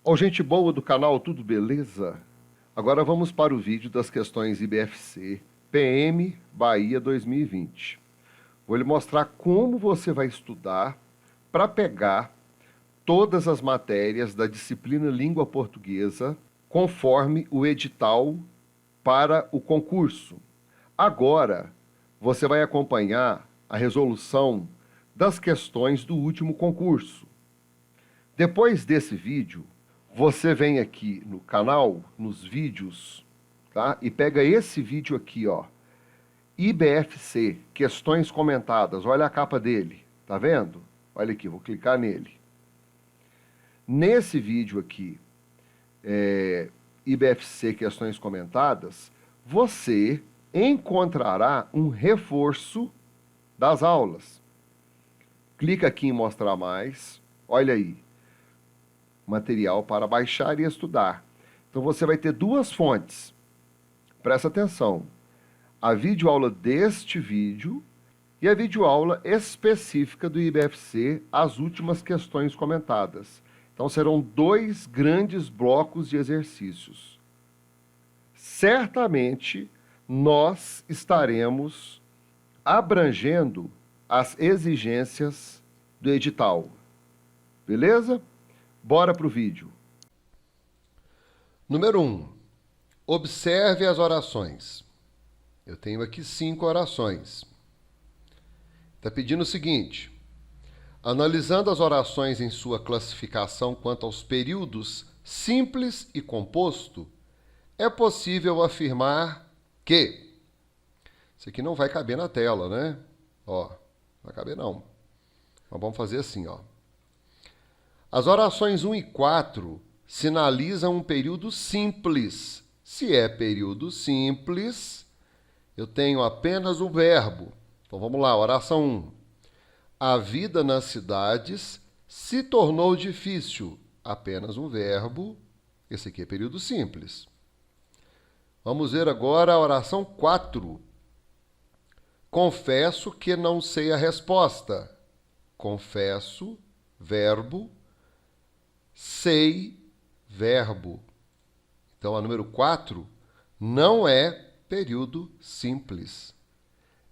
Ó, gente boa do canal, tudo beleza? Agora vamos para o vídeo das questões IBFC PM Bahia 2020. Vou lhe mostrar como você vai estudar para pegar todas as matérias da disciplina Língua Portuguesa conforme o edital para o concurso. Agora, você vai acompanhar a resolução das questões do último concurso. Depois desse vídeo, você vem aqui no canal, nos vídeos, tá? E pega esse vídeo aqui, ó. IBFC, questões comentadas. Olha a capa dele, tá vendo? Olha aqui, vou clicar nele. Nesse vídeo aqui, IBFC, questões comentadas, você encontrará um reforço das aulas. Clica aqui em mostrar mais. Olha aí. Material para baixar e estudar. Então você vai ter duas fontes. Presta atenção. A videoaula deste vídeo e a videoaula específica do IBFC, as últimas questões comentadas. Então serão dois grandes blocos de exercícios. Certamente nós estaremos abrangendo as exigências do edital. Beleza? Bora para o vídeo. Número 1. Observe as orações. Eu tenho aqui 5 orações. Está pedindo o seguinte: analisando as orações em sua classificação quanto aos períodos simples e composto, é possível afirmar que... Isso aqui não vai caber na tela, né? Ó, não vai caber não. Mas vamos fazer assim, ó. As orações 1 e 4 sinalizam um período simples. Se é período simples, eu tenho apenas o verbo. Então vamos lá, oração 1. A vida nas cidades se tornou difícil. Apenas um verbo. Esse aqui é período simples. Vamos ver agora a oração 4. Confesso que não sei a resposta. Confesso, verbo. Sei, verbo. Então, a número 4 não é período simples.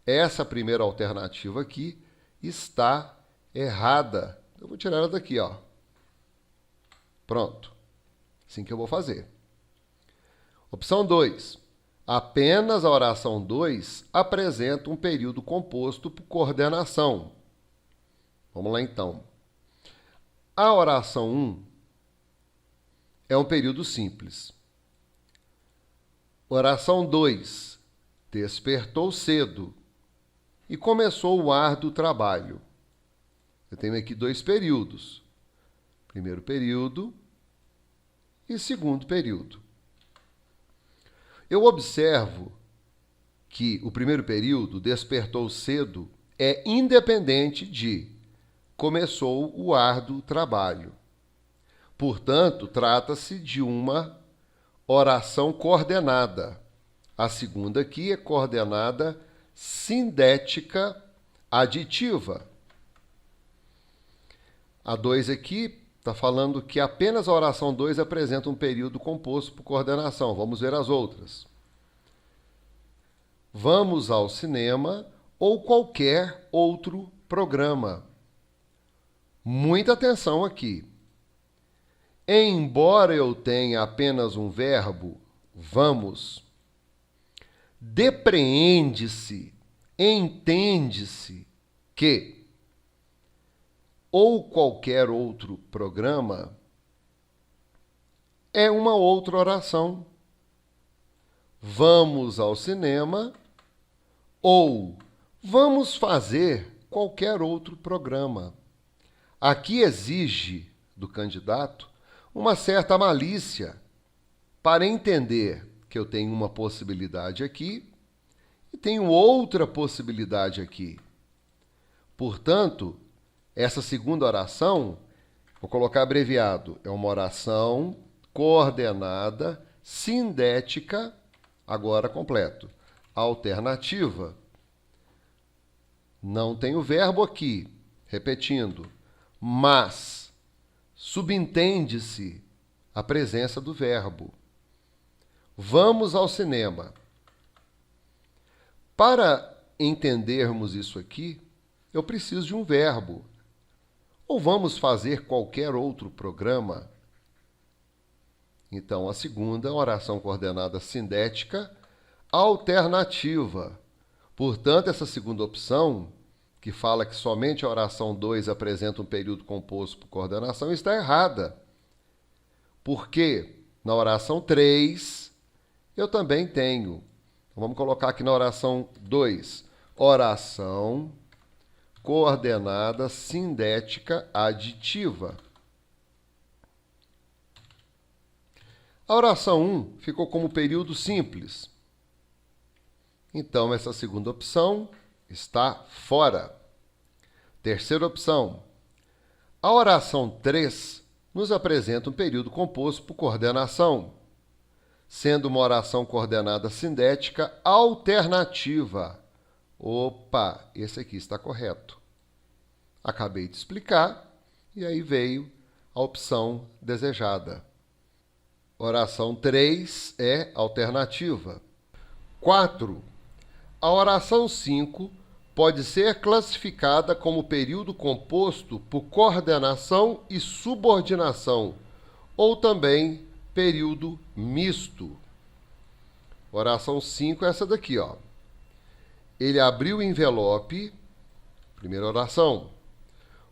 Essa primeira alternativa aqui está errada. Eu vou tirar ela daqui, ó. Pronto. Assim que eu vou fazer. Opção 2. Apenas a oração 2 apresenta um período composto por coordenação. Vamos lá, então. A oração 1 é um período simples. Oração 2. Despertou cedo e começou o árduo trabalho. Eu tenho aqui 2 períodos. Primeiro período e segundo período. Eu observo que o primeiro período, despertou cedo, é independente de começou o árduo trabalho. Portanto, trata-se de uma oração coordenada. A segunda aqui é coordenada sindética aditiva. A 2 aqui está falando que apenas a oração 2 apresenta um período composto por coordenação. Vamos ver as outras. Vamos ao cinema ou qualquer outro programa. Muita atenção aqui. Embora eu tenha apenas um verbo, vamos, depreende-se, entende-se que ou qualquer outro programa é uma outra oração. Vamos ao cinema ou vamos fazer qualquer outro programa. Aqui exige do candidato uma certa malícia para entender que eu tenho uma possibilidade aqui e tenho outra possibilidade aqui. Portanto, essa segunda oração, vou colocar abreviado, é uma oração coordenada, sindética, agora completo, alternativa. Não tem o verbo aqui, repetindo, mas subentende-se a presença do verbo. Vamos ao cinema. Para entendermos isso aqui, eu preciso de um verbo. Ou vamos fazer qualquer outro programa? Então, a segunda é uma oração coordenada sindética alternativa. Portanto, essa segunda opção, que fala que somente a oração 2 apresenta um período composto por coordenação, está errada. Porque na oração 3, eu também tenho. Então, vamos colocar aqui na oração 2, oração coordenada sindética aditiva. A oração 1 ficou como período simples. Então, essa segunda opção está fora. Terceira opção. A oração 3 nos apresenta um período composto por coordenação, sendo uma oração coordenada sindética alternativa. Opa, esse aqui está correto. Acabei de explicar e aí veio a opção desejada. Oração 3 é alternativa. 4. A oração 5 pode ser classificada como período composto por coordenação e subordinação, ou também período misto. Oração 5 é essa daqui, ó. Ele abriu o envelope, primeira oração.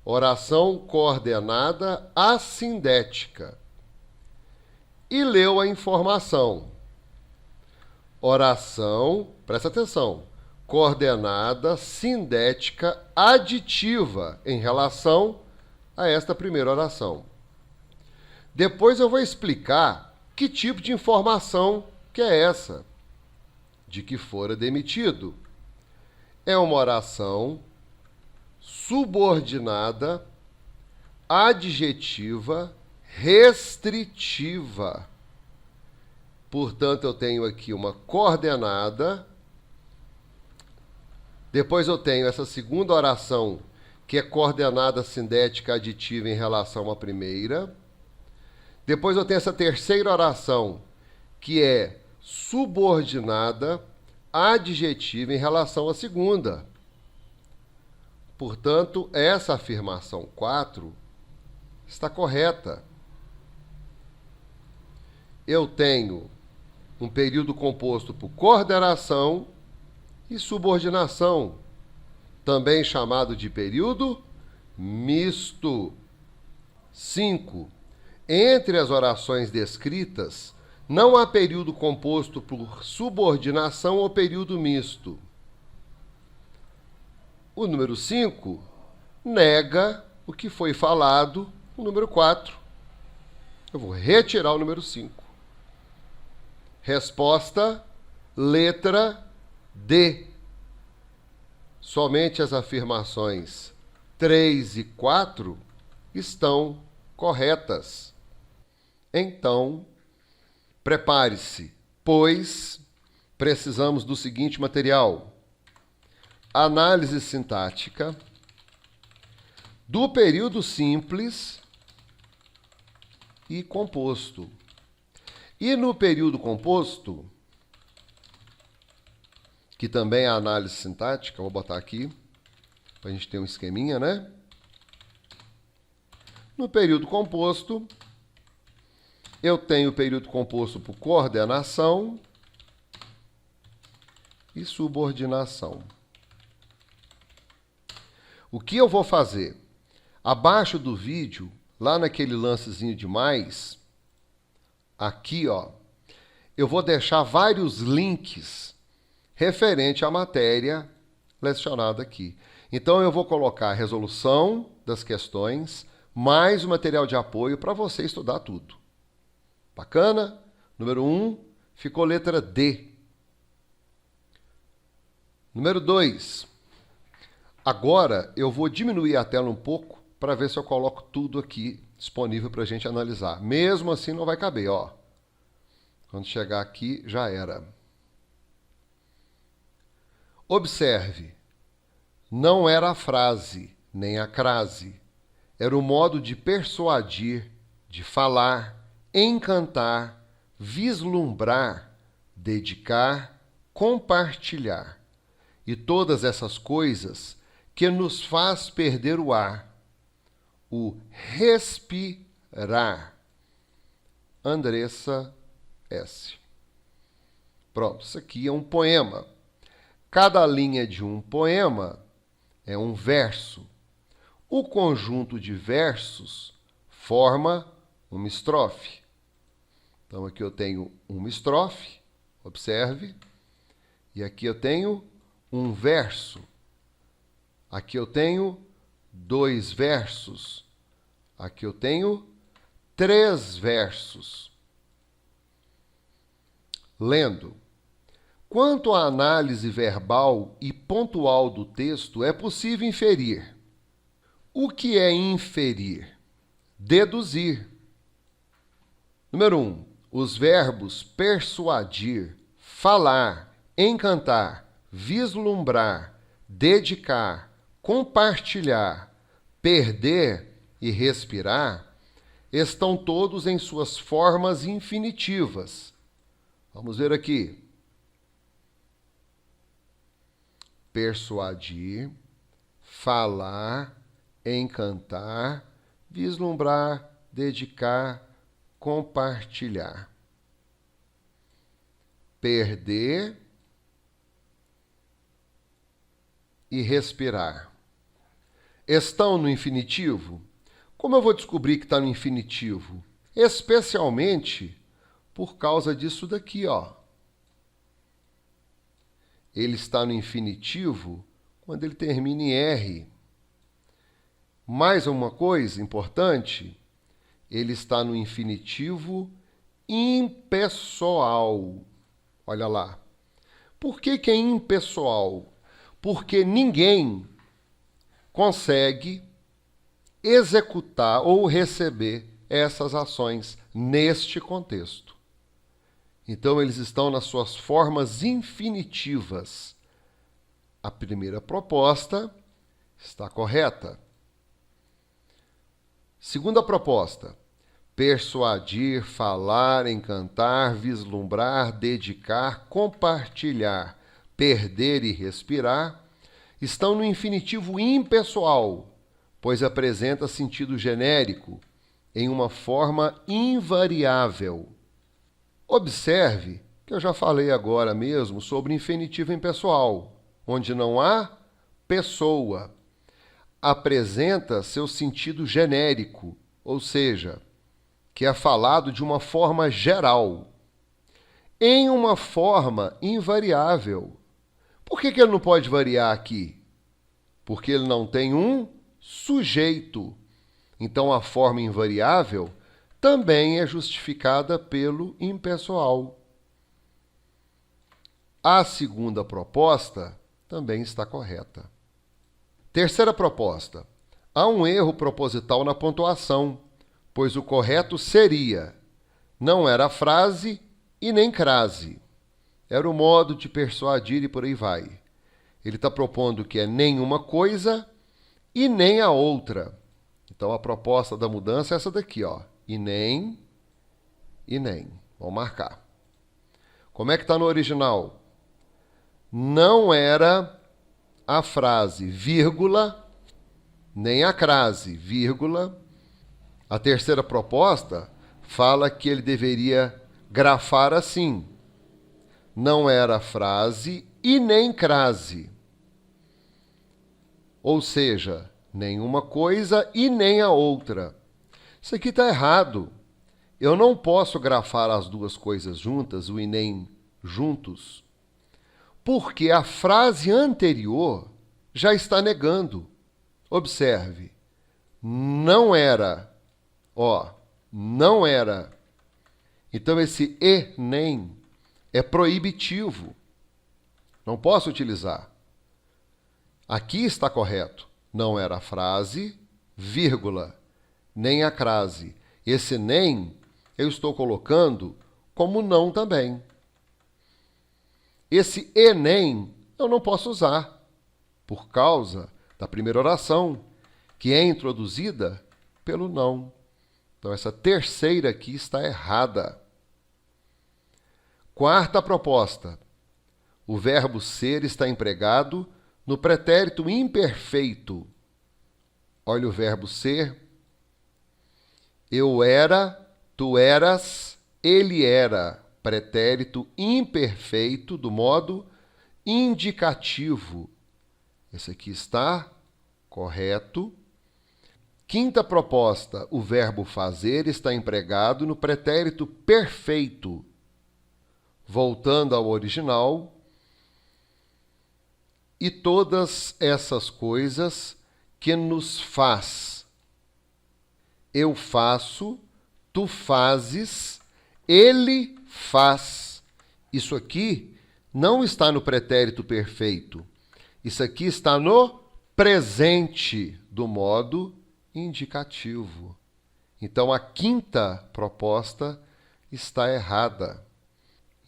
Oração coordenada assindética. E leu a informação. Oração, presta atenção, coordenada sindética aditiva em relação a esta primeira oração. Depois eu vou explicar que tipo de informação que é essa, de que fora demitido. É uma oração subordinada, adjetiva, restritiva. Portanto, eu tenho aqui uma coordenada. Depois eu tenho essa segunda oração, que é coordenada sindética aditiva em relação à primeira. Depois eu tenho essa terceira oração, que é subordinada adjetiva em relação à segunda. Portanto, essa afirmação 4 está correta. Eu tenho um período composto por coordenação e subordinação, também chamado de período misto. 5. Entre as orações descritas, não há período composto por subordinação ou período misto. O número 5 nega o que foi falado no número 4. Eu vou retirar o número 5. Resposta, letra D. Somente as afirmações 3 e 4 estão corretas. Então, prepare-se, pois precisamos do seguinte material: análise sintática do período simples e composto. E no período composto, que também é a análise sintática, vou botar aqui, para a gente ter um esqueminha, né? No período composto, eu tenho o período composto por coordenação e subordinação. O que eu vou fazer? Abaixo do vídeo, lá naquele lancezinho de mais, aqui, ó, eu vou deixar vários links referente à matéria lecionada aqui. Então, eu vou colocar a resolução das questões, mais o material de apoio para você estudar tudo. Bacana? Número 1, ficou letra D. Número 2. Agora, eu vou diminuir a tela um pouco para ver se eu coloco tudo aqui disponível para a gente analisar. Mesmo assim, não vai caber, ó. Quando chegar aqui, já era. Observe, não era a frase, nem a crase. Era o modo de persuadir, de falar, encantar, vislumbrar, dedicar, compartilhar. E todas essas coisas que nos faz perder o ar, o respirar. Andressa S. Pronto, isso aqui é um poema. Cada linha de um poema é um verso. O conjunto de versos forma uma estrofe. Então, aqui eu tenho uma estrofe, observe. E aqui eu tenho um verso. Aqui eu tenho 2 versos. Aqui eu tenho 3 versos. Lendo. Quanto à análise verbal e pontual do texto, é possível inferir. O que é inferir? Deduzir. Número 1. Os verbos persuadir, falar, encantar, vislumbrar, dedicar, compartilhar, perder e respirar estão todos em suas formas infinitivas. Vamos ver aqui. Persuadir, falar, encantar, vislumbrar, dedicar, compartilhar. Perder e respirar. Estão no infinitivo? Como eu vou descobrir que está no infinitivo? Especialmente por causa disso daqui, ó. Ele está no infinitivo quando ele termina em R. Mais uma coisa importante, ele está no infinitivo impessoal. Olha lá. Por que é impessoal? Porque ninguém consegue executar ou receber essas ações neste contexto. Então, eles estão nas suas formas infinitivas. A primeira proposta está correta. Segunda proposta: persuadir, falar, encantar, vislumbrar, dedicar, compartilhar, perder e respirar estão no infinitivo impessoal, pois apresenta sentido genérico em uma forma invariável. Observe que eu já falei agora mesmo sobre infinitivo impessoal, onde não há pessoa. Apresenta seu sentido genérico, ou seja, que é falado de uma forma geral, em uma forma invariável. Por que ele não pode variar aqui? Porque ele não tem um sujeito. Então, a forma invariável também é justificada pelo impessoal. A segunda proposta também está correta. Terceira proposta: há um erro proposital na pontuação, pois o correto seria: não era frase e nem crase. Era o modo de persuadir e por aí vai. Ele está propondo que é nenhuma coisa e nem a outra. Então, a proposta da mudança é essa daqui, ó. E nem. Vamos marcar. Como é que está no original? Não era a frase, vírgula, nem a crase, vírgula. A terceira proposta fala que ele deveria grafar assim: não era frase e nem crase. Ou seja, nenhuma coisa e nem a outra. Isso aqui está errado. Eu não posso grafar as duas coisas juntas, o e nem juntos, porque a frase anterior já está negando. Observe. Não era. Ó, não era. Então, esse e nem é proibitivo. Não posso utilizar. Aqui está correto. Não era a frase, vírgula, nem a crase. Esse nem eu estou colocando como não também. Esse e nem eu não posso usar, por causa da primeira oração, que é introduzida pelo não. Então, essa terceira aqui está errada. Quarta proposta. O verbo ser está empregado no pretérito imperfeito. Olha o verbo ser. Eu era, tu eras, ele era. Pretérito imperfeito do modo indicativo. Esse aqui está correto. Quinta proposta. O verbo fazer está empregado no pretérito perfeito. Voltando ao original. E todas essas coisas que nos faz. Eu faço, tu fazes, ele faz. Isso aqui não está no pretérito perfeito. Isso aqui está no presente do modo indicativo. Então, a quinta proposta está errada.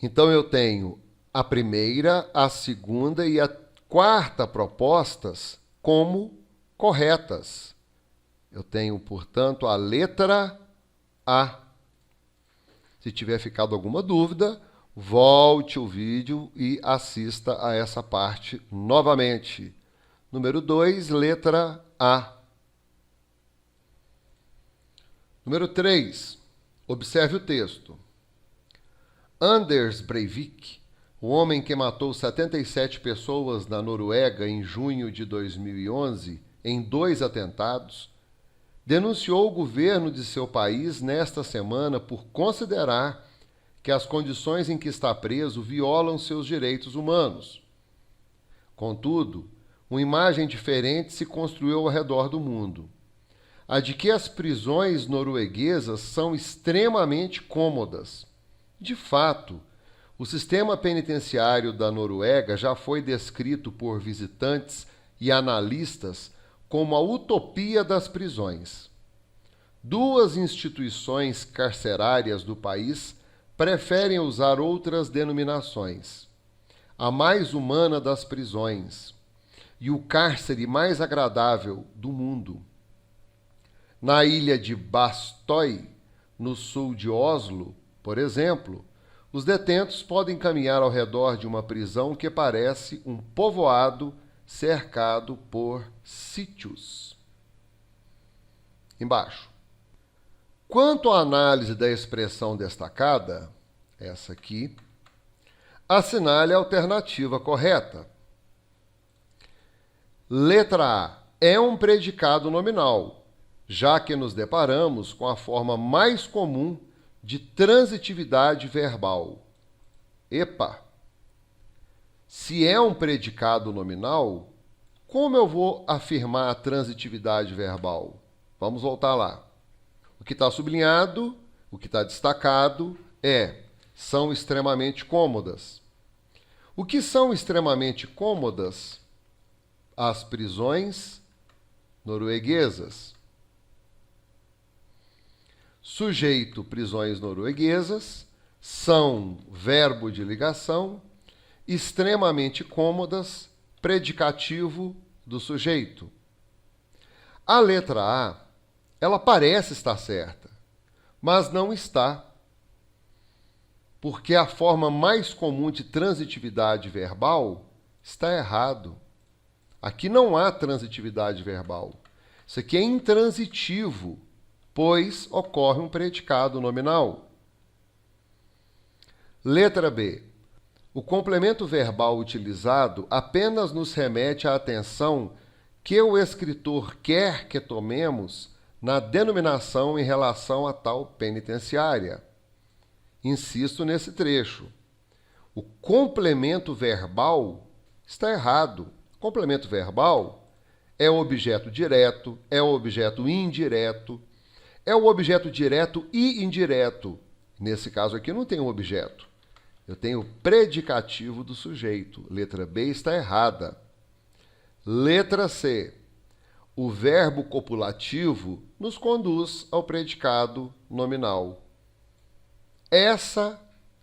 Então, eu tenho a primeira, a segunda e a quarta propostas como corretas. Eu tenho, portanto, a letra A. Se tiver ficado alguma dúvida, volte o vídeo e assista a essa parte novamente. Número 2, letra A. Número 3, observe o texto. Anders Breivik, o homem que matou 77 pessoas na Noruega em junho de 2011 em 2 atentados, denunciou o governo de seu país nesta semana por considerar que as condições em que está preso violam seus direitos humanos. Contudo, uma imagem diferente se construiu ao redor do mundo. A de que as prisões norueguesas são extremamente cômodas. De fato, o sistema penitenciário da Noruega já foi descrito por visitantes e analistas como a utopia das prisões. 2 instituições carcerárias do país preferem usar outras denominações. A mais humana das prisões e o cárcere mais agradável do mundo. Na ilha de Bastøy, no sul de Oslo, por exemplo, os detentos podem caminhar ao redor de uma prisão que parece um povoado cercado por sítios. Embaixo. Quanto à análise da expressão destacada, essa aqui, assinale a alternativa correta. Letra A. É um predicado nominal, já que nos deparamos com a forma mais comum de transitividade verbal. Epa! Se é um predicado nominal, como eu vou afirmar a transitividade verbal? Vamos voltar lá. O que está sublinhado, o que está destacado são extremamente cômodas. O que são extremamente cômodas? As prisões norueguesas. Sujeito, prisões norueguesas, são verbo de ligação, extremamente cômodas, predicativo do sujeito. A letra A, ela parece estar certa, mas não está, porque a forma mais comum de transitividade verbal está errado. Aqui não há transitividade verbal. Isso aqui é intransitivo, pois ocorre um predicado nominal. Letra B. O complemento verbal utilizado apenas nos remete à atenção que o escritor quer que tomemos na denominação em relação a tal penitenciária. Insisto nesse trecho. O complemento verbal está errado. Complemento verbal é o objeto direto, é o objeto indireto, é o objeto direto e indireto. Nesse caso aqui não tem um objeto. Eu tenho o predicativo do sujeito. Letra B está errada. Letra C. O verbo copulativo nos conduz ao predicado nominal. Essa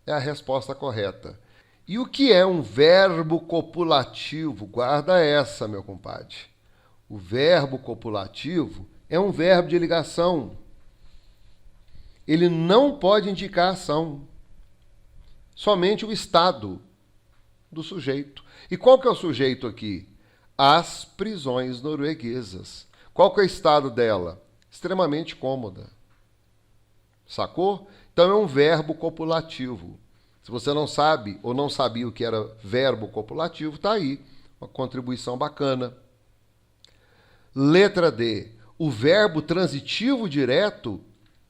é a resposta correta. E o que é um verbo copulativo? Guarda essa, meu compadre. O verbo copulativo é um verbo de ligação. ele não pode indicar ação, somente o estado do sujeito. E qual que é o sujeito aqui? As prisões norueguesas. Qual que é o estado dela? Extremamente cômoda. Sacou? Então é um verbo copulativo. Se você não sabe ou não sabia o que era verbo copulativo, está aí. Uma contribuição bacana. Letra D. O verbo transitivo direto,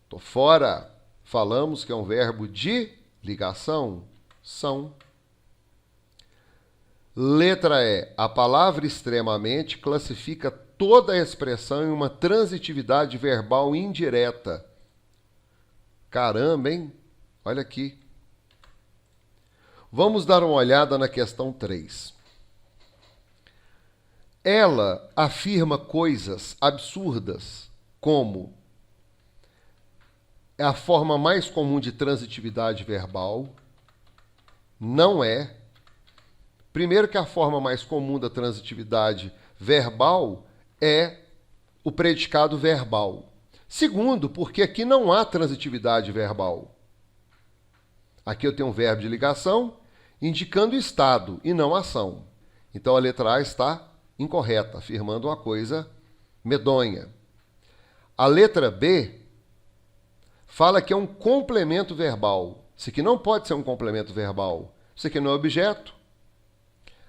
tô fora. Falamos que é um verbo de ligação. São. Letra E. A palavra extremamente classifica toda a expressão em uma transitividade verbal indireta. Caramba, hein? Olha aqui. Vamos dar uma olhada na questão 3. Ela afirma coisas absurdas, como é a forma mais comum de transitividade verbal. Não é. Primeiro que a forma mais comum da transitividade verbal é o predicado verbal. Segundo, porque aqui não há transitividade verbal. Aqui eu tenho um verbo de ligação indicando estado e não ação. Então a letra A está incorreta, afirmando uma coisa medonha. A letra B fala que é um complemento verbal. Isso aqui não pode ser um complemento verbal. Isso aqui não é objeto.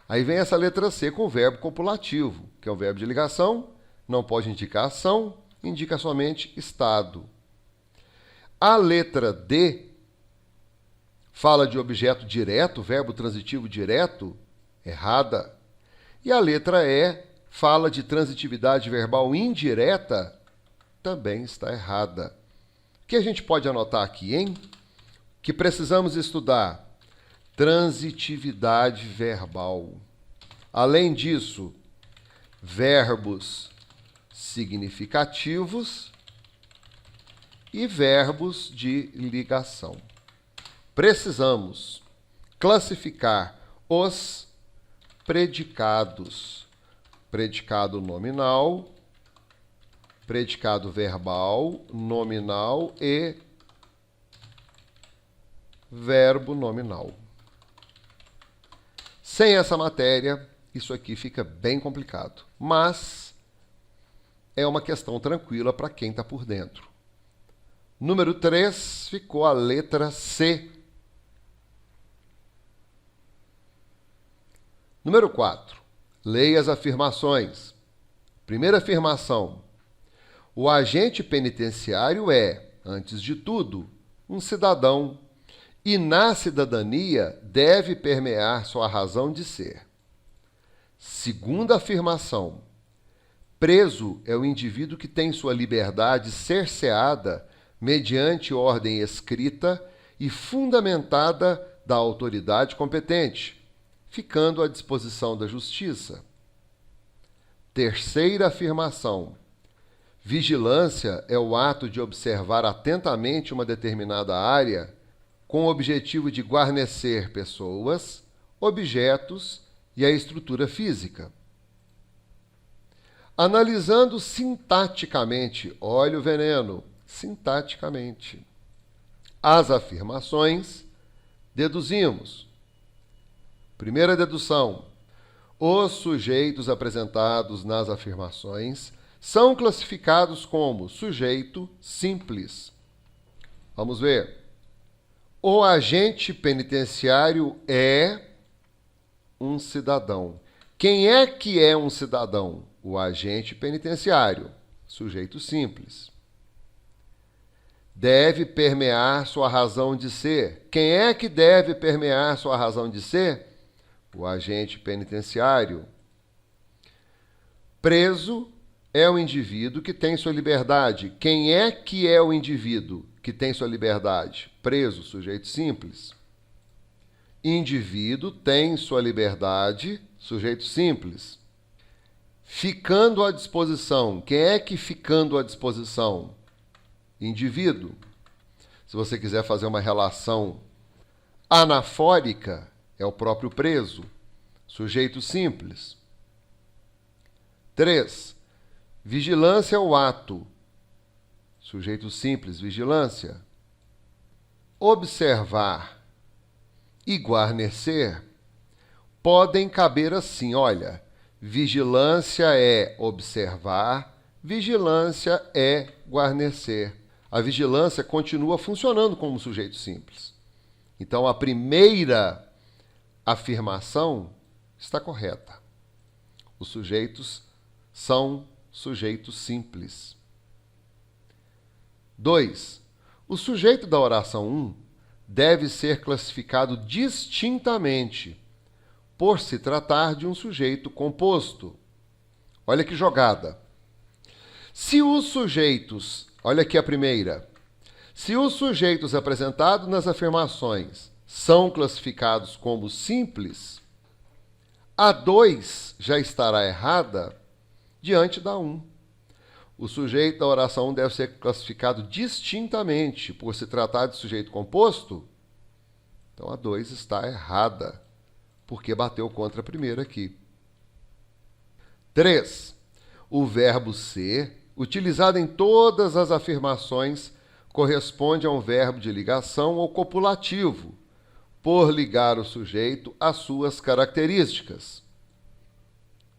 Aí vem essa letra C com o verbo copulativo, que é um verbo de ligação, não pode indicar ação, indica somente estado. A letra D fala de objeto direto, verbo transitivo direto, errada. E a letra E fala de transitividade verbal indireta, também está errada. O que a gente pode anotar aqui, hein? Que precisamos estudar transitividade verbal. Além disso, verbos significativos e verbos de ligação. Precisamos classificar os predicados. Predicado nominal, predicado verbal, nominal e verbo nominal. Sem essa matéria, isso aqui fica bem complicado. Mas é uma questão tranquila para quem está por dentro. Número 3 ficou a letra C. Número 4. Leia as afirmações. Primeira afirmação. O agente penitenciário é, antes de tudo, um cidadão e na cidadania deve permear sua razão de ser. Segunda afirmação. Preso é o indivíduo que tem sua liberdade cerceada mediante ordem escrita e fundamentada da autoridade competente, ficando à disposição da justiça. Terceira afirmação. Vigilância é o ato de observar atentamente uma determinada área com o objetivo de guarnecer pessoas, objetos e a estrutura física. Analisando sintaticamente, olha o veneno, sintaticamente, as afirmações, deduzimos. Primeira dedução. Os sujeitos apresentados nas afirmações são classificados como sujeito simples. Vamos ver. O agente penitenciário é um cidadão. Quem é que é um cidadão? O agente penitenciário, sujeito simples. Deve permear sua razão de ser. Quem é que deve permear sua razão de ser? O agente penitenciário. Preso é o indivíduo que tem sua liberdade. Quem é que é o indivíduo que tem sua liberdade? Preso, sujeito simples. Indivíduo tem sua liberdade, sujeito simples. Ficando à disposição. Quem é que ficando à disposição? Indivíduo. Se você quiser fazer uma relação anafórica, é o próprio preso, sujeito simples. 3. Vigilância é o ato, sujeito simples, vigilância. observar e guarnecer podem caber assim, olha, vigilância é observar, vigilância é guarnecer. A vigilância continua funcionando como sujeito simples. Então, a primeira afirmação está correta. Os sujeitos são sujeitos simples. 2. O sujeito da oração 1 deve ser classificado distintamente, por se tratar de um sujeito composto. Olha que jogada. Se os sujeitos, olha aqui a primeira, se os sujeitos apresentados nas afirmações são classificados como simples, a 2 já estará errada diante da 1. O sujeito da oração 1 deve ser classificado distintamente, por se tratar de sujeito composto. Então a 2 está errada, porque bateu contra a primeira aqui. 3. O verbo ser, utilizado em todas as afirmações, corresponde a um verbo de ligação ou copulativo, por ligar o sujeito às suas características.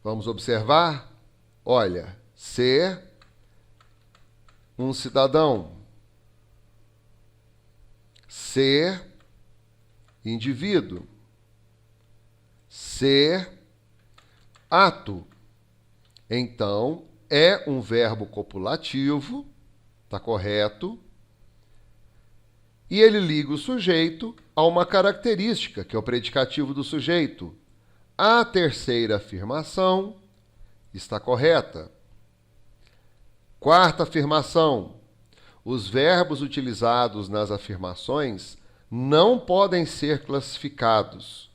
Vamos observar? Olha, ser um cidadão, ser indivíduo, ser ato. Então, é um verbo copulativo, está correto, e ele liga o sujeito a uma característica, que é o predicativo do sujeito. A terceira afirmação está correta. Quarta afirmação. Os verbos utilizados nas afirmações não podem ser classificados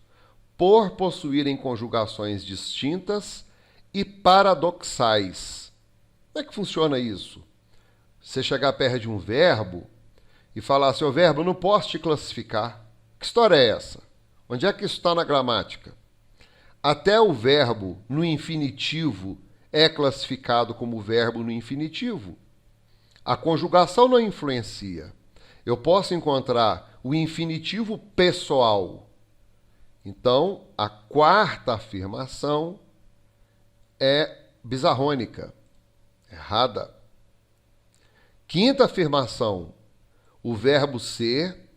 por possuírem conjugações distintas e paradoxais. Como é que funciona isso? Você chegar perto de um verbo e falar, seu verbo, eu não posso te classificar. Que história é essa? Onde é que isso está na gramática? Até o verbo no infinitivo é classificado como verbo no infinitivo. A conjugação não influencia. Eu posso encontrar o infinitivo pessoal. Então, a quarta afirmação é bizarrônica, errada. Quinta afirmação, o verbo ser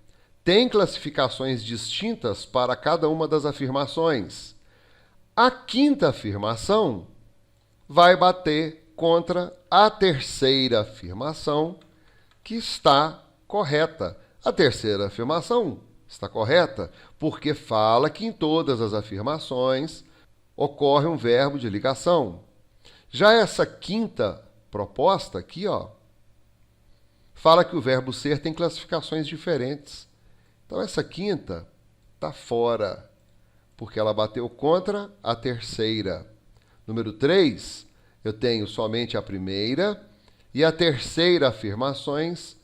tem classificações distintas para cada uma das afirmações. A quinta afirmação vai bater contra a terceira afirmação, que está correta. A terceira afirmação está correta porque fala que em todas as afirmações ocorre um verbo de ligação. Já essa quinta proposta aqui, fala que o verbo ser tem classificações diferentes. Então essa quinta está fora, porque ela bateu contra a terceira. Número 3, eu tenho somente a primeira e a terceira afirmações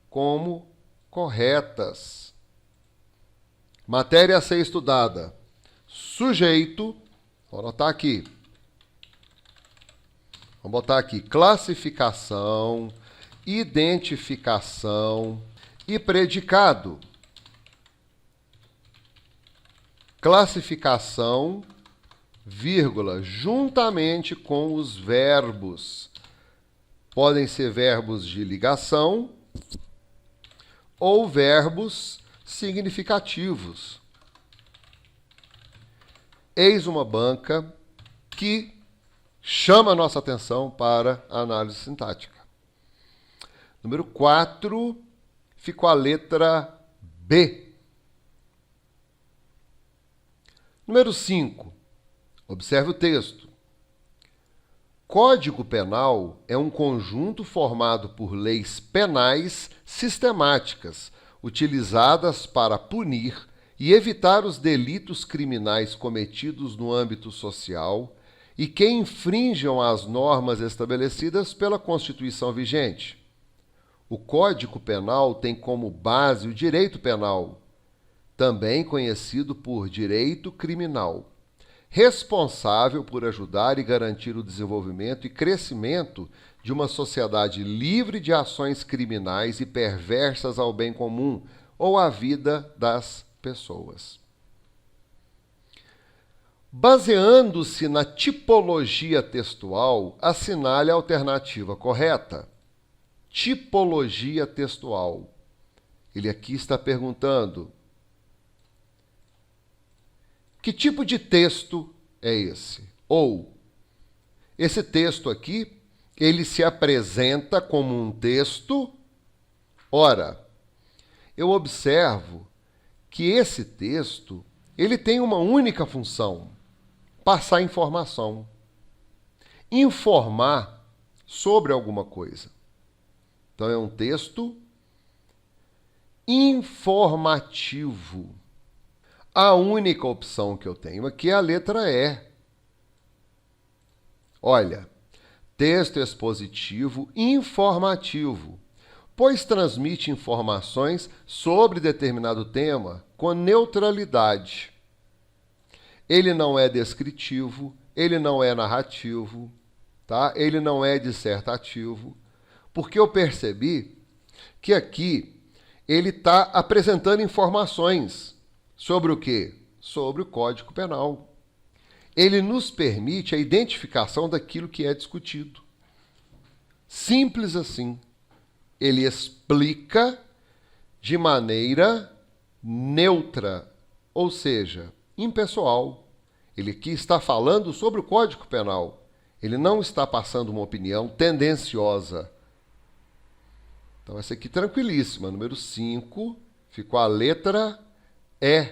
como corretas. Matéria a ser estudada. Sujeito, vou anotar aqui. Vamos botar aqui classificação, identificação e predicado. Classificação, vírgula, juntamente com os verbos. Podem ser verbos de ligação ou verbos significativos. Eis uma banca que chama a nossa atenção para a análise sintática. Número 4, ficou a letra B. Número 5, observe o texto. Código Penal é um conjunto formado por leis penais sistemáticas, utilizadas para punir e evitar os delitos criminais cometidos no âmbito social e que infringam as normas estabelecidas pela Constituição vigente. O Código Penal tem como base o direito penal, também conhecido por direito criminal, responsável por ajudar e garantir o desenvolvimento e crescimento de uma sociedade livre de ações criminais e perversas ao bem comum, ou a vida das pessoas. Baseando-se na tipologia textual, assinale a alternativa correta. Tipologia textual. Ele aqui está perguntando: que tipo de texto é esse? Ou, esse texto aqui, ele se apresenta como um texto. Ora, eu observo que esse texto, ele tem uma única função: passar informação. Informar sobre alguma coisa. Então, é um texto informativo. A única opção que eu tenho aqui é a letra E. Olha, texto expositivo informativo, pois transmite informações sobre determinado tema com neutralidade. Ele não é descritivo, ele não é narrativo, tá? Ele não é dissertativo, porque eu percebi que aqui ele está apresentando informações sobre o quê? Sobre o Código Penal. Ele nos permite a identificação daquilo que é discutido. Simples assim. Ele explica de maneira neutra, ou seja, impessoal. Ele aqui está falando sobre o Código Penal. Ele não está passando uma opinião tendenciosa. Então, essa aqui tranquilíssima. Número 5, ficou a letra E.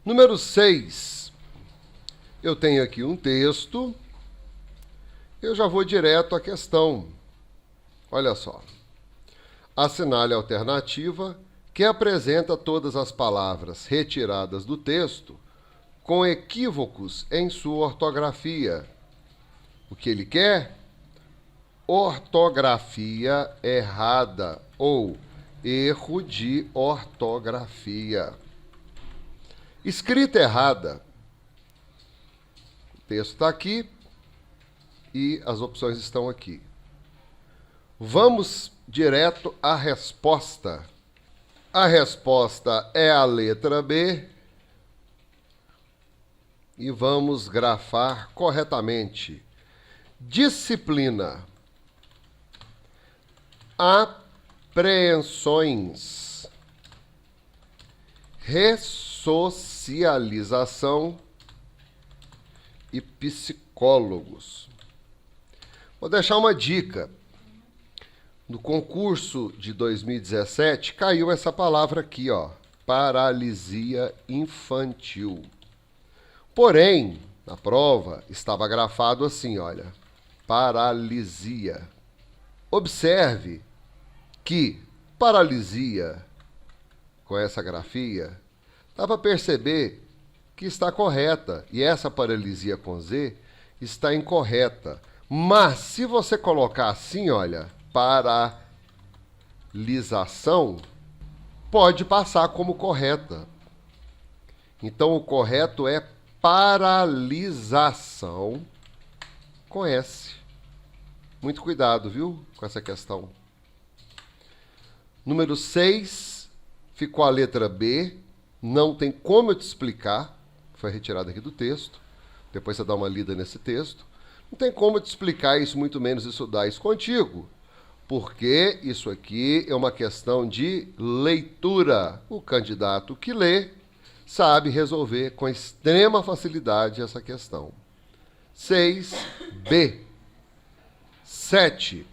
Número 6, eu tenho aqui um texto. Eu já vou direto à questão. Olha só. Assinale a alternativa que apresenta todas as palavras retiradas do texto com equívocos em sua ortografia. O que ele quer? Ortografia errada ou erro de ortografia. Escrita errada. O texto está aqui e as opções estão aqui. Vamos direto à resposta. A resposta é a letra B. E vamos grafar corretamente. Disciplina. Apreensões. Ressocialização e psicólogos. Vou deixar uma dica. No concurso de 2017, caiu essa palavra aqui, ó, paralisia infantil. Porém, na prova, estava grafado assim, olha, paralisia. Observe que paralisia, com essa grafia, dá para perceber que está correta. E essa paralisia com Z está incorreta. Mas, se você colocar assim, olha, paralisação, pode passar como correta. Então, o correto é paralisação com S. Muito cuidado, viu, com essa questão. Número 6, ficou a letra B. Não tem como eu te explicar. Foi retirado aqui do texto. Depois você dá uma lida nesse texto. Não tem como eu te explicar isso, muito menos estudar isso contigo. Porque isso aqui é uma questão de leitura. O candidato que lê sabe resolver com extrema facilidade essa questão. 6B. 7.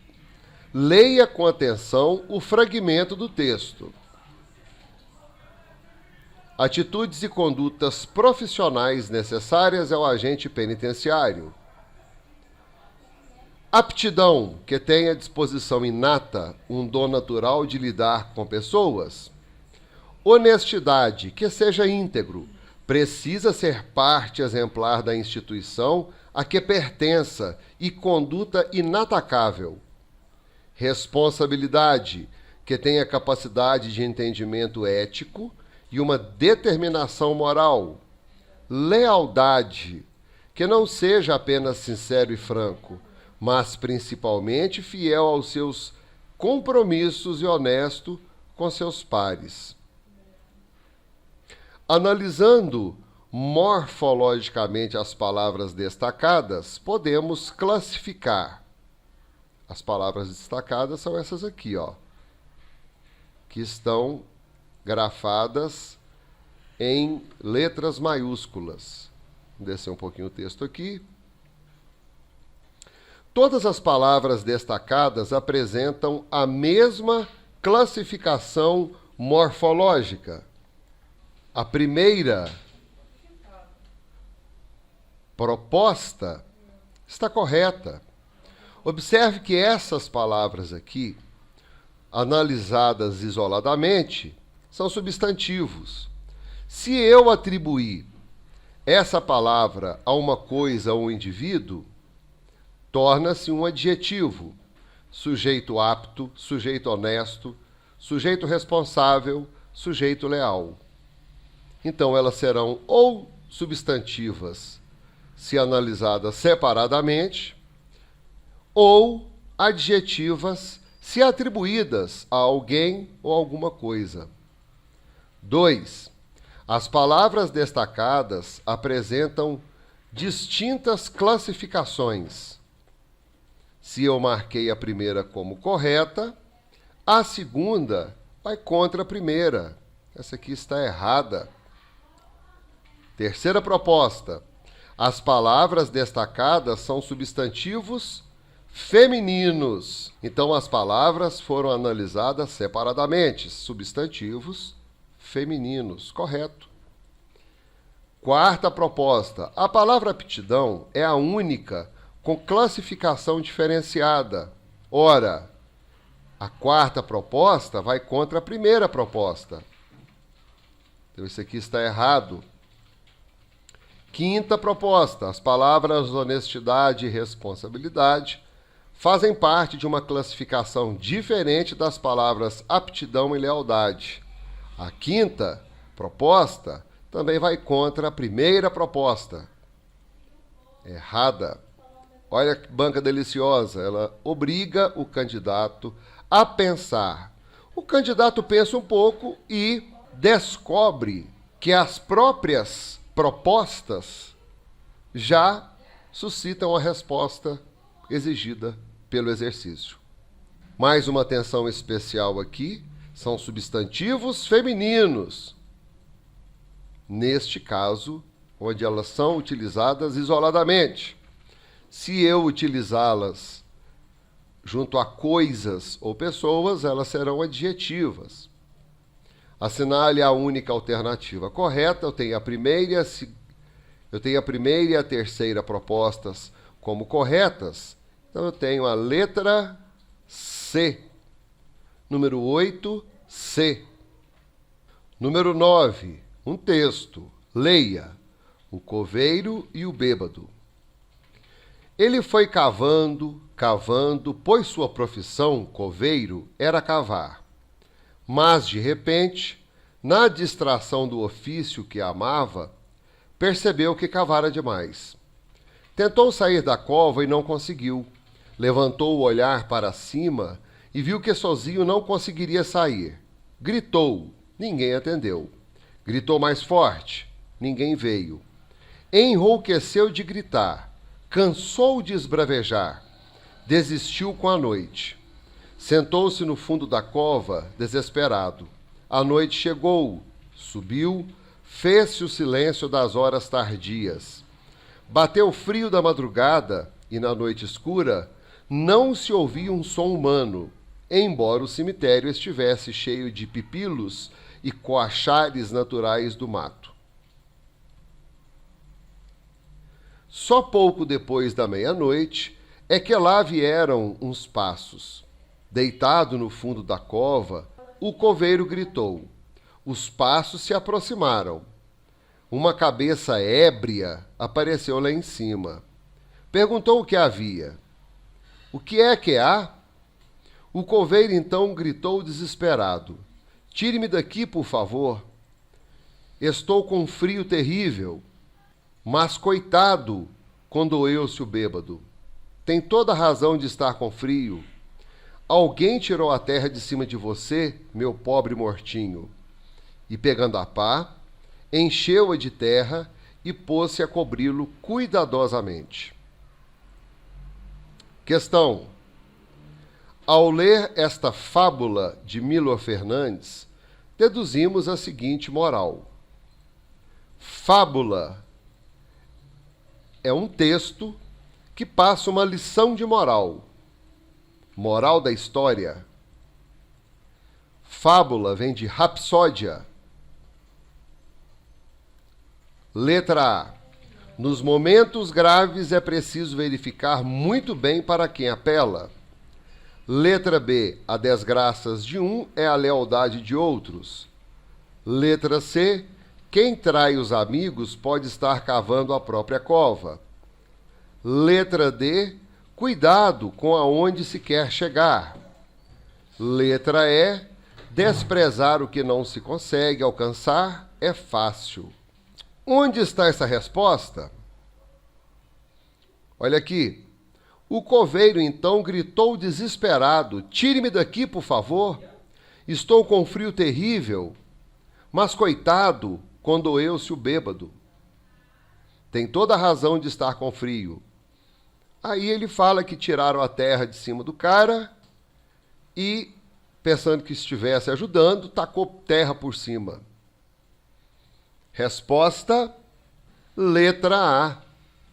Leia com atenção o fragmento do texto. Atitudes e condutas profissionais necessárias ao agente penitenciário. Aptidão, que tenha disposição inata, um dom natural de lidar com pessoas. Honestidade, que seja íntegro, precisa ser parte exemplar da instituição a que pertença e conduta inatacável. Responsabilidade, que tenha capacidade de entendimento ético e uma determinação moral. Lealdade, que não seja apenas sincero e franco, mas principalmente fiel aos seus compromissos e honesto com seus pares. Analisando morfologicamente as palavras destacadas, podemos classificar. As palavras destacadas são essas aqui, ó, que estão grafadas em letras maiúsculas. Vou descer um pouquinho o texto aqui. Todas as palavras destacadas apresentam a mesma classificação morfológica. A primeira proposta está correta. Observe que essas palavras aqui, analisadas isoladamente, são substantivos. Se eu atribuir essa palavra a uma coisa ou um indivíduo, torna-se um adjetivo. Sujeito apto, sujeito honesto, sujeito responsável, sujeito leal. Então, elas serão ou substantivas, se analisadas separadamente, ou adjetivas, se atribuídas a alguém ou alguma coisa. 2. As palavras destacadas apresentam distintas classificações. Se eu marquei a primeira como correta, a segunda vai contra a primeira. Essa aqui está errada. Terceira proposta. As palavras destacadas são substantivos femininos. Então, as palavras foram analisadas separadamente. Substantivos femininos. Correto. Quarta proposta. A palavra aptidão é a única com classificação diferenciada. Ora, a quarta proposta vai contra a primeira proposta. Então, isso aqui está errado. Quinta proposta. As palavras honestidade e responsabilidade fazem parte de uma classificação diferente das palavras aptidão e lealdade. A quinta proposta também vai contra a primeira proposta. Errada. Olha que banca deliciosa. Ela obriga o candidato a pensar. O candidato pensa um pouco e descobre que as próprias propostas já suscitam a resposta exigida pelo exercício. Mais uma atenção especial aqui, são substantivos femininos. Neste caso, onde elas são utilizadas isoladamente. Se eu utilizá-las junto a coisas ou pessoas, elas serão adjetivas. Assinale a única alternativa correta. Eu tenho a primeira e a terceira propostas como corretas. Então, eu tenho a letra C. Número 8, C. Número 9, um texto. Leia. O coveiro e o bêbado. Ele foi cavando, pois sua profissão, coveiro, era cavar. Mas, de repente, na distração do ofício que amava, percebeu que cavara demais. Tentou sair da cova e não conseguiu. Levantou o olhar para cima e viu que sozinho não conseguiria sair. Gritou, ninguém atendeu. Gritou mais forte, ninguém veio. Enrouqueceu de gritar, cansou de esbravejar, desistiu com a noite. Sentou-se no fundo da cova, desesperado. A noite chegou, subiu, fez-se o silêncio das horas tardias. Bateu o frio da madrugada e, na noite escura, não se ouvia um som humano, embora o cemitério estivesse cheio de pipilos e coachares naturais do mato. Só pouco depois da meia-noite é que lá vieram uns passos. Deitado no fundo da cova, o coveiro gritou. Os passos se aproximaram. Uma cabeça ébria apareceu lá em cima. Perguntou o que havia. O que é que há? O coveiro então gritou desesperado. Tire-me daqui, por favor. Estou com um frio terrível. Mas, coitado, condoeu-se o bêbado. Tem toda a razão de estar com frio. Alguém tirou a terra de cima de você, meu pobre mortinho, e pegando a pá, encheu-a de terra e pôs-se a cobri-lo cuidadosamente. Questão. Ao ler esta fábula de Milo Fernandes, deduzimos a seguinte moral. Fábula é um texto que passa uma lição de moral. Moral da história. Fábula vem de rapsódia. Letra A. Nos momentos graves é preciso verificar muito bem para quem apela. Letra B. A desgraças de um é a lealdade de outros. Letra C. Quem trai os amigos pode estar cavando a própria cova. Letra D. Cuidado com aonde se quer chegar. Letra E. Desprezar o que não se consegue alcançar é fácil. Onde está essa resposta? Olha aqui. O coveiro então gritou desesperado: tire-me daqui, por favor. Estou com frio terrível. Mas, coitado, condoeu-se o bêbado. Tem toda a razão de estar com frio. Aí ele fala que tiraram a terra de cima do cara e, pensando que estivesse ajudando, tacou terra por cima. Resposta, letra A.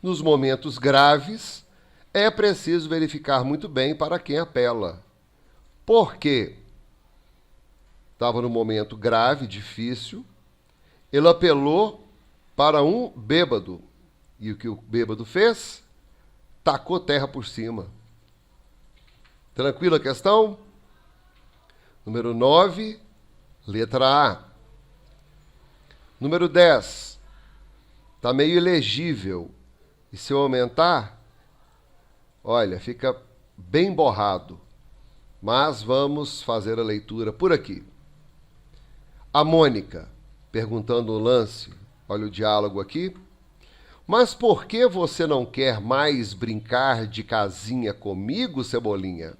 Nos momentos graves, é preciso verificar muito bem para quem apela. Por quê? Estava num momento grave, difícil, ele apelou para um bêbado. E o que o bêbado fez? Tacou terra por cima. Tranquila a questão? Número 9, letra A. Número 10. Está meio ilegível. E se eu aumentar, olha, fica bem borrado. Mas vamos fazer a leitura por aqui. A Mônica, perguntando o lance, olha o diálogo aqui. Mas por que você não quer mais brincar de casinha comigo, Cebolinha?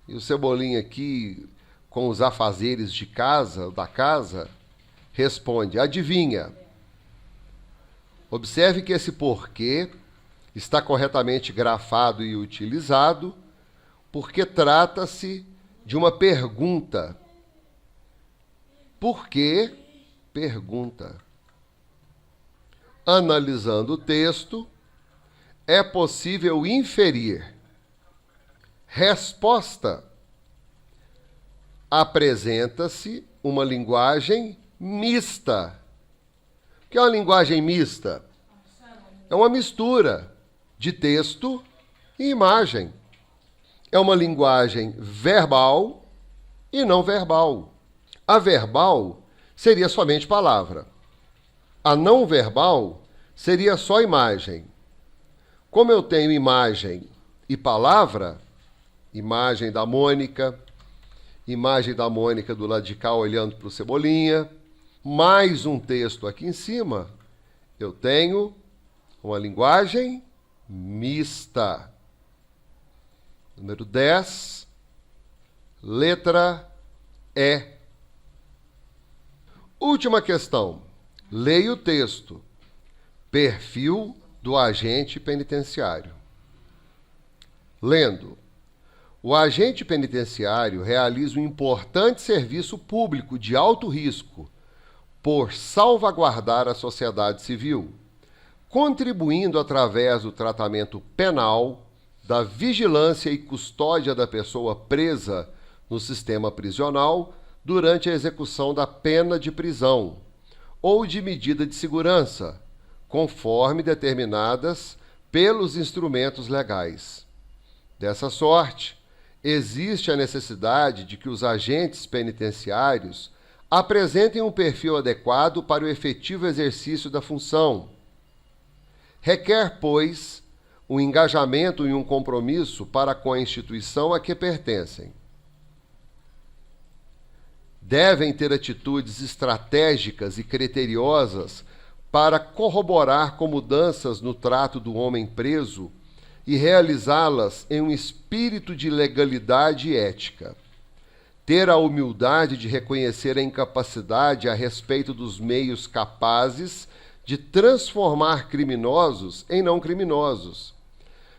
E o Cebolinha aqui, com os afazeres de casa, da casa, responde, adivinha. Observe que esse porquê está corretamente grafado e utilizado, porque trata-se de uma pergunta. Por que pergunta? Analisando o texto, é possível inferir. Resposta. Apresenta-se uma linguagem mista. O que é uma linguagem mista? É uma mistura de texto e imagem. É uma linguagem verbal e não verbal. A verbal seria somente palavra. A não verbal seria só imagem. Como eu tenho imagem e palavra, imagem da Mônica do lado de cá olhando para o Cebolinha, mais um texto aqui em cima, eu tenho uma linguagem mista. Número 10, letra E. Última questão. Leia o texto. Perfil do agente penitenciário. Lendo. O agente penitenciário realiza um importante serviço público de alto risco por salvaguardar a sociedade civil, contribuindo através do tratamento penal, da vigilância e custódia da pessoa presa no sistema prisional durante a execução da pena de prisão ou de medida de segurança, conforme determinadas pelos instrumentos legais. Dessa sorte, existe a necessidade de que os agentes penitenciários apresentem um perfil adequado para o efetivo exercício da função. Requer, pois, um engajamento e um compromisso para com a instituição a que pertencem. Devem ter atitudes estratégicas e criteriosas para corroborar com mudanças no trato do homem preso e realizá-las em um espírito de legalidade e ética. Ter a humildade de reconhecer a incapacidade a respeito dos meios capazes de transformar criminosos em não criminosos,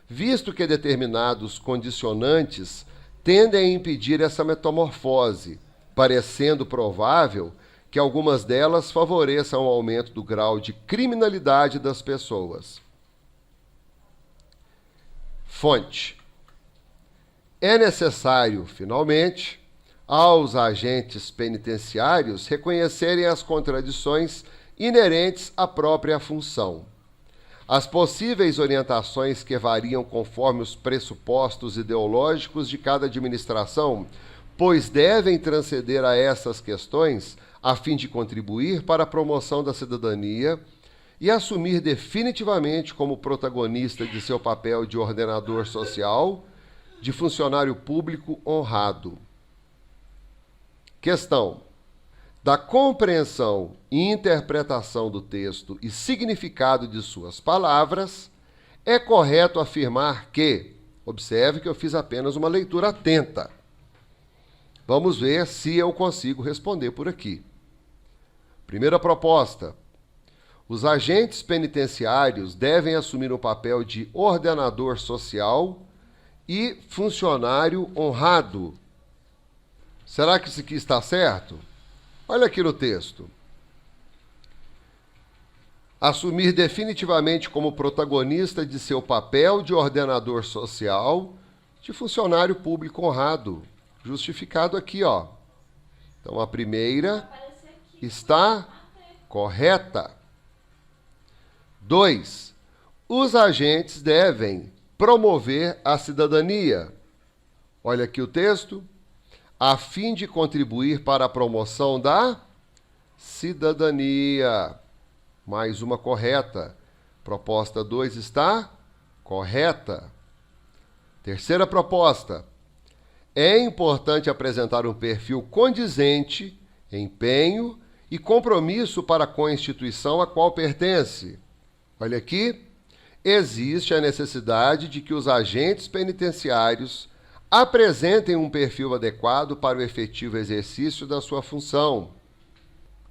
visto que determinados condicionantes tendem a impedir essa metamorfose, parecendo provável que algumas delas favoreçam o aumento do grau de criminalidade das pessoas. Fonte. É necessário, finalmente, aos agentes penitenciários reconhecerem as contradições inerentes à própria função. As possíveis orientações que variam conforme os pressupostos ideológicos de cada administração, pois devem transcender a essas questões a fim de contribuir para a promoção da cidadania e assumir definitivamente como protagonista de seu papel de ordenador social, de funcionário público honrado. Questão: da compreensão e interpretação do texto e significado de suas palavras, é correto afirmar que, observe que eu fiz apenas uma leitura atenta. Vamos ver se eu consigo responder por aqui. Primeira proposta: os agentes penitenciários devem assumir um papel de ordenador social e funcionário honrado. Será que isso aqui está certo? Olha aqui no texto. Assumir definitivamente como protagonista de seu papel de ordenador social, de funcionário público honrado. Justificado aqui, ó. Então, a primeira está correta. 2. Os agentes devem promover a cidadania. Olha aqui o texto. A fim de contribuir para a promoção da cidadania. Mais uma correta. Proposta 2 está correta. Terceira proposta. É importante apresentar um perfil condizente, empenho e compromisso para com a instituição a qual pertence. Olha aqui. Existe a necessidade de que os agentes penitenciários apresentem um perfil adequado para o efetivo exercício da sua função.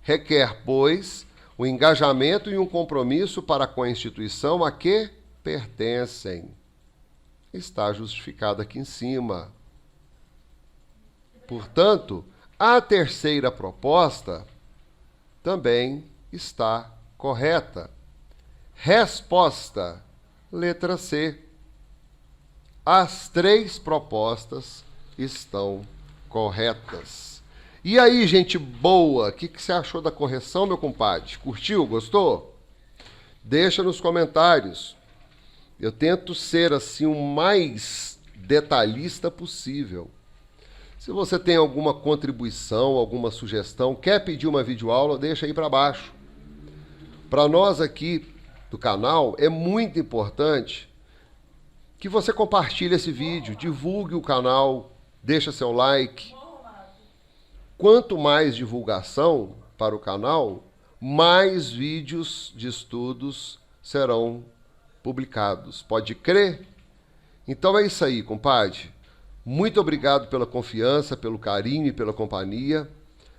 Requer, pois, o engajamento e um compromisso para com a instituição a que pertencem. Está justificado aqui em cima. Portanto, a terceira proposta também está correta. Resposta: letra C. As três propostas estão corretas. E aí, gente boa, o que você achou da correção, meu compadre? Curtiu? Gostou? Deixa nos comentários. Eu tento ser assim o mais detalhista possível. Se você tem alguma contribuição, alguma sugestão, quer pedir uma videoaula, deixa aí para baixo. Para nós aqui do canal, é muito importante que você compartilhe esse vídeo, divulgue o canal, deixa seu like. Quanto mais divulgação para o canal, mais vídeos de estudos serão publicados. Pode crer? Então é isso aí, compadre. Muito obrigado pela confiança, pelo carinho e pela companhia.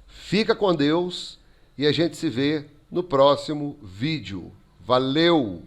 Fica com Deus e a gente se vê no próximo vídeo. Valeu!